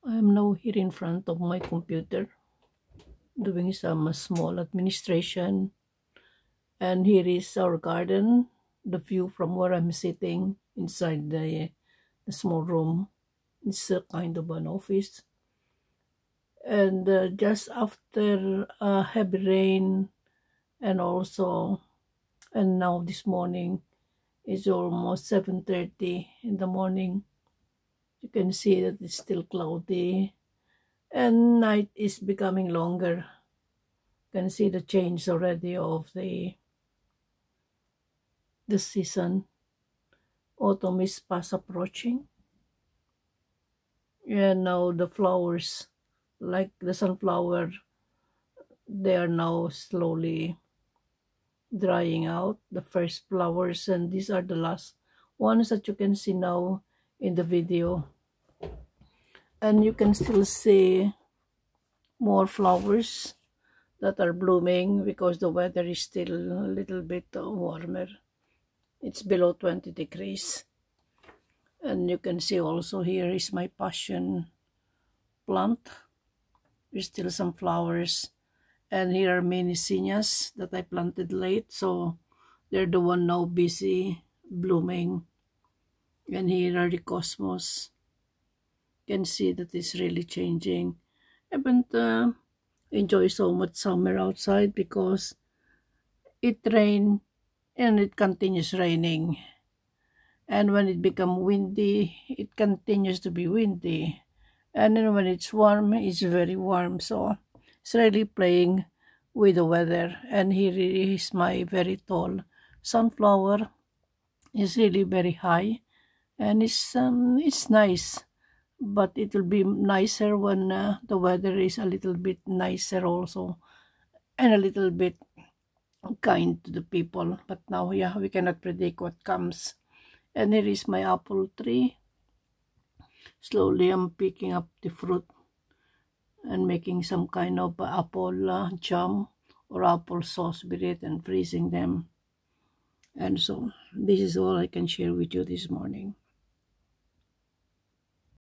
I'm now here in front of my computer doing some small administration, and here is our garden, the view from where I'm sitting inside the small room. It's a kind of an office, and just after a heavy rain, and now this morning it's almost 7:30 in the morning. You can see that it's still cloudy, and night is becoming longer. You can see the change already of the season. Autumn is fast approaching, and now the flowers, like the sunflower, they are now slowly drying out, the first flowers, and these are the last ones that you can see now in the video. And you can still see more flowers that are blooming because the weather is still a little bit warmer. It's below 20 degrees. And you can see also here is my passion plant. There's still some flowers. And here are many zinnias that I planted late, so they're the one now busy blooming. And here are the cosmos. You can see that it's really changing. I haven't enjoyed so much summer outside because it rained and it continues raining. And when it becomes windy, it continues to be windy. And then when it's warm, it's very warm. So it's really playing with the weather. And here is my very tall sunflower. It's really very high, and it's nice. But it will be nicer when the weather is a little bit nicer also, and a little bit kind to the people. But now, yeah, we cannot predict what comes. And here is my apple tree. Slowly I'm picking up the fruit and making some kind of apple jam or apple sauce with it and freezing them. And so this is all I can share with you this morning.